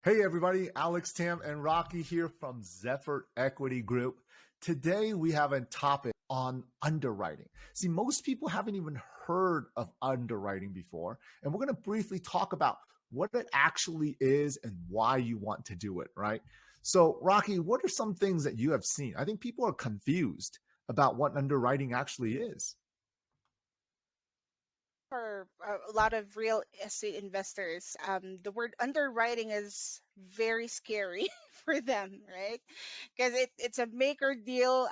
Hey everybody, Alex, Tam, and Rocky here from Zephyr Equity Group. Today we have a topic on underwriting. See, most people haven't even heard of underwriting before, and we're going to briefly talk about what it actually is and why you want to do it, right? So, Rocky, what are some things that you have seen? I think people are confused about what underwriting actually is. For a lot of real estate investors, the word underwriting is very scary for them, right? Because it's a make or deal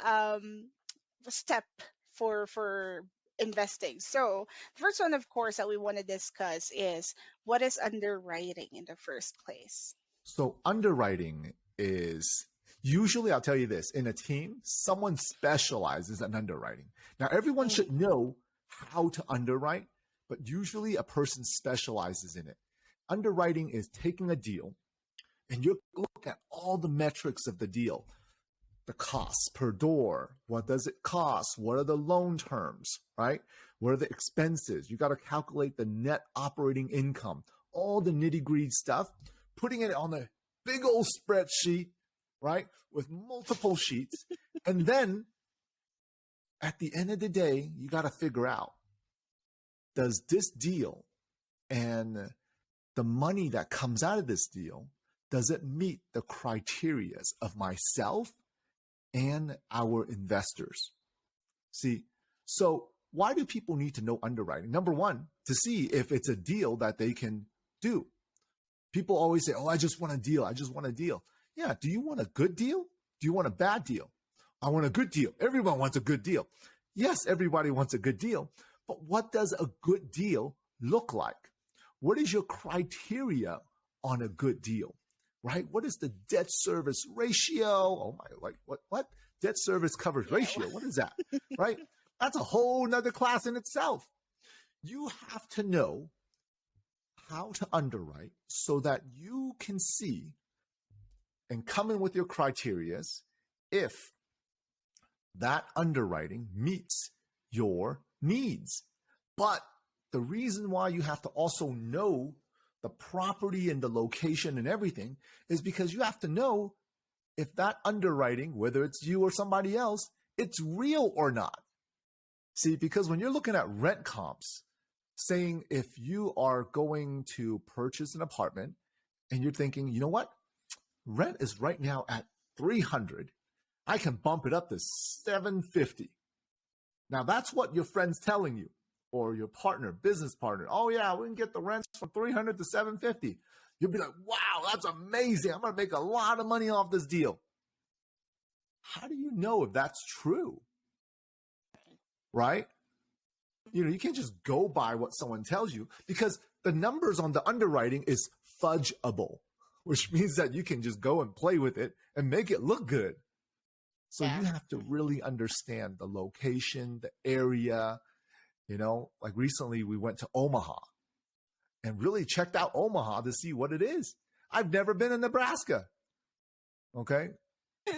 step for investing. So the first one, of course, that we want to discuss is what is underwriting in the first place. So underwriting is usually, I'll tell you this, in a team, someone specializes in underwriting. Now, everyone should Mhm. know how to underwrite, but usually a person specializes in it. Underwriting is taking a deal and you look at all the metrics of the deal, the costs per door, what does it cost, what are the loan terms, right? What are the expenses? You got to calculate the net operating income, all the nitty gritty stuff, putting it on a big old spreadsheet, right? With multiple sheets. And then at the end of the day, you got to figure out, does this deal and the money that comes out of this deal, does it meet the criteria of myself and our investors? See, so why do people need to know underwriting? Number one, to see if it's a deal that they can do. People always say, oh, I just want a deal. I just want a deal. Yeah. Do you want a good deal? Do you want a bad deal? I want a good deal. Everyone wants a good deal. Yes, everybody wants a good deal. But what does a good deal look like? What is your criteria on a good deal? Right? What is the debt service ratio? Oh my, like what? Debt service coverage Yeah. ratio. What is that? Right? That's a whole nother class in itself. You have to know how to underwrite so that you can see and come in with your criterias if that underwriting meets your needs. But the reason why you have to also know the property and the location and everything is because you have to know if that underwriting, whether it's you or somebody else, it's real or not. See, because when you're looking at rent comps, saying if you are going to purchase an apartment and you're thinking, you know what, rent is right now at 300, I can bump it up to 750. Now that's what your friend's telling you, or your partner, business partner. Oh yeah, we can get the rents from 300 to 750. You'll be like, wow, that's amazing. I'm going to make a lot of money off this deal. How do you know if that's true? Right? You can't just go by what someone tells you because the numbers on the underwriting is fudgeable, which means that you can just go and play with it and make it look good. So Yeah. you have to really understand the location, the area. Like recently we went to Omaha and really checked out Omaha to see what it is. I've never been in Nebraska. Okay.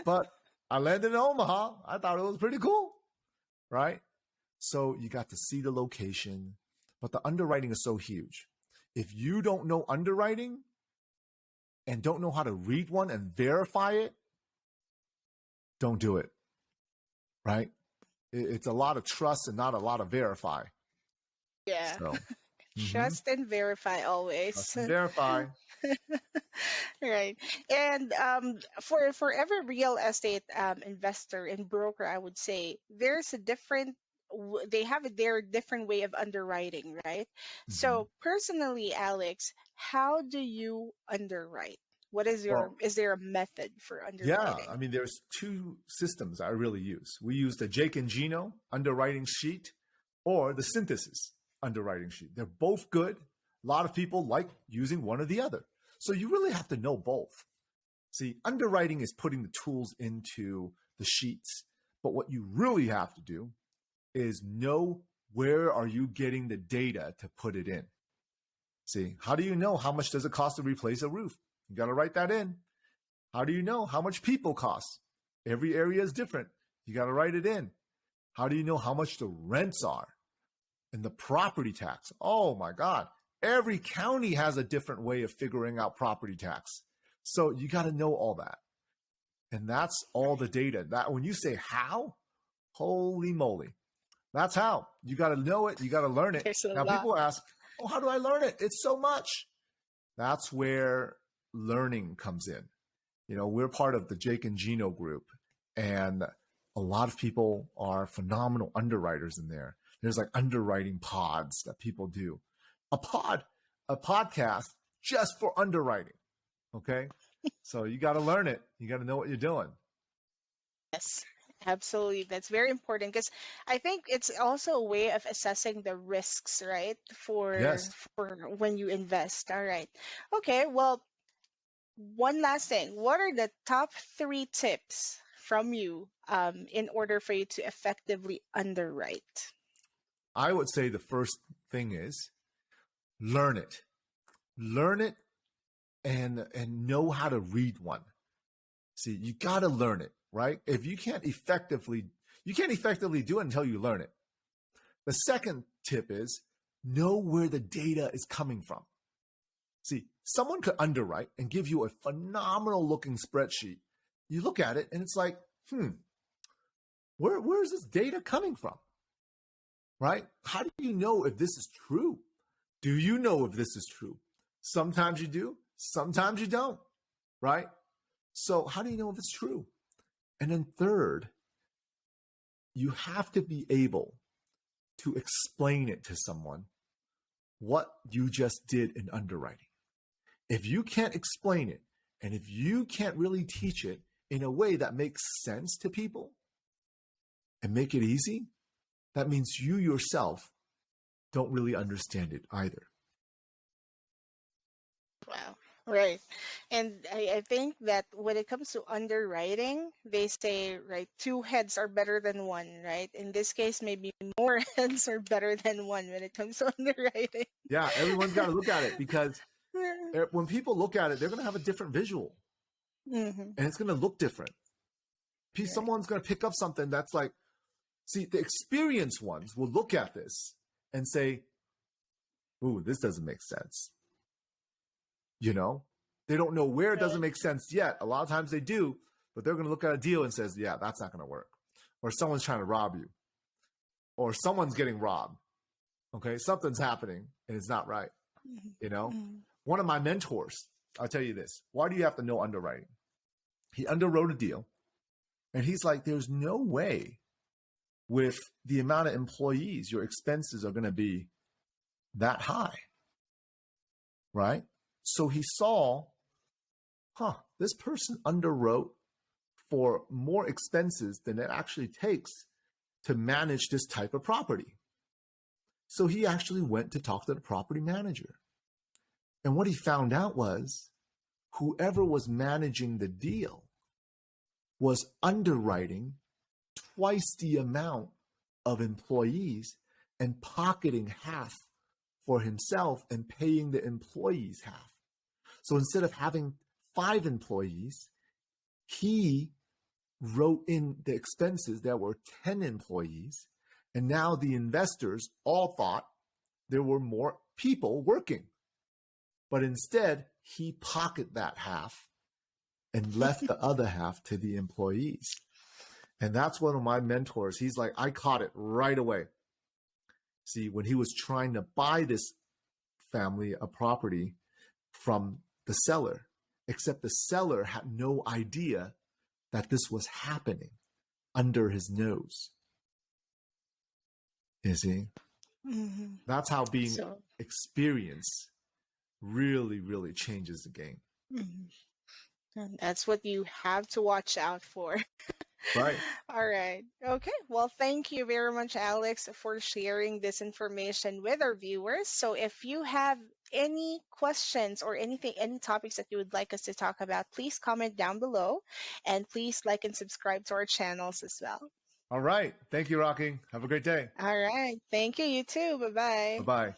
But I landed in Omaha. I thought it was pretty cool. Right. So you got to see the location, but the underwriting is so huge. If you don't know underwriting and don't know how to read one and verify it, don't do it. Right. It's a lot of trust and not a lot of verify. Yeah. So Trust and verify trust always. and verify. Right. And for every real estate investor and broker, I would say there's a different they have their different way of underwriting, right? Mhm. So personally, Alex, how do you underwrite? What is your Well, is there a method for yeah, underwriting? I mean, there's two systems I really use. We use the Jake and Gino underwriting sheet or the synthesis underwriting sheet. They're both good. A lot of people like using one or the other. So you really have to know both. See, underwriting is putting the tools into the sheets, but what you really have to do is know where are you getting the data to put it in. See, how do you know how much does it cost to replace a roof? You got to write that in. How do you know how much people cost? Every area is different. You got to write it in. How do you know how much the rents are and the property tax? Oh my God. Every county has a different way of figuring out property tax. So you got to know all that. And that's all the data. That when you say how, holy moly, that's how. You got to know it. You got to learn it. There's a Now lot. people ask, oh, how do I learn it? It's so much. That's where learning comes in. You know, we're part of the Jake and Gino group, and a lot of people are phenomenal underwriters in there. There's like underwriting pods that people do. A podcast just for underwriting. Okay. So you got to learn it. You got to know what you're doing. Yes, absolutely. That's very important because I think it's also a way of assessing the risks, right? Yes. For when you invest. All right. Okay, well, one last thing. What are the top 3 tips from you in order for you to effectively underwrite? I would say the first thing is learn it. Learn it and know how to read one. See, you got to learn it, right? If you can't effectively do it until you learn it. The second tip is know where the data is coming from. See, someone could underwrite and give you a phenomenal looking spreadsheet. You look at it and it's like, where is this data coming from? Right? How do you know if this is true? Do you know if this is true? Sometimes you do, sometimes you don't, right? So how do you know if it's true? And then third, you have to be able to explain it to someone what you just did in underwriting. If you can't explain it, and if you can't really teach it in a way that makes sense to people and make it easy, that means you yourself don't really understand it either. Wow. Right. And I think that when it comes to underwriting, they say, right, 2 heads are better than one, right? In this case, maybe more heads are better than one when it comes to underwriting. Yeah, everyone's got to look at it because when people look at it, they're going to have a different visual Mm-hmm. and it's going to look different. Right. Someone's going to pick up something that's like, see, the experienced ones will look at this and say, ooh, this doesn't make sense. You know, they don't know where it doesn't make sense yet. A lot of times they do, but they're going to look at a deal and says, yeah, that's not going to work. Or someone's trying to rob you. Or someone's getting robbed. Okay, something's happening and it's not right. You know, one of my mentors, I'll tell you this. Why do you have to know underwriting? He underwrote a deal and he's like, there's no way with the amount of employees, your expenses are going to be that high. Right? So he saw, this person underwrote for more expenses than it actually takes to manage this type of property. So he actually went to talk to the property manager. And what he found out was whoever was managing the deal was underwriting twice the amount of employees and pocketing half for himself and paying the employees half. So instead of having 5 employees, he wrote in the expenses that were 10 employees. And now the investors all thought there were more people working. But instead, he pocketed that half and left the other half to the employees. And that's one of my mentors. He's like, I caught it right away. See, when he was trying to buy this family a property from the seller, except the seller had no idea that this was happening under his nose. You see? Mm-hmm. That's how being experienced really, really changes the game. Mm-hmm. And that's what you have to watch out for. Right. All right. Okay. Well, thank you very much, Alex, for sharing this information with our viewers. So if you have any questions or anything, any topics that you would like us to talk about, please comment down below and please like and subscribe to our channels as well. All right. Thank you, Rocky. Have a great day. All right. Thank you. You too. Bye-bye. Bye-bye.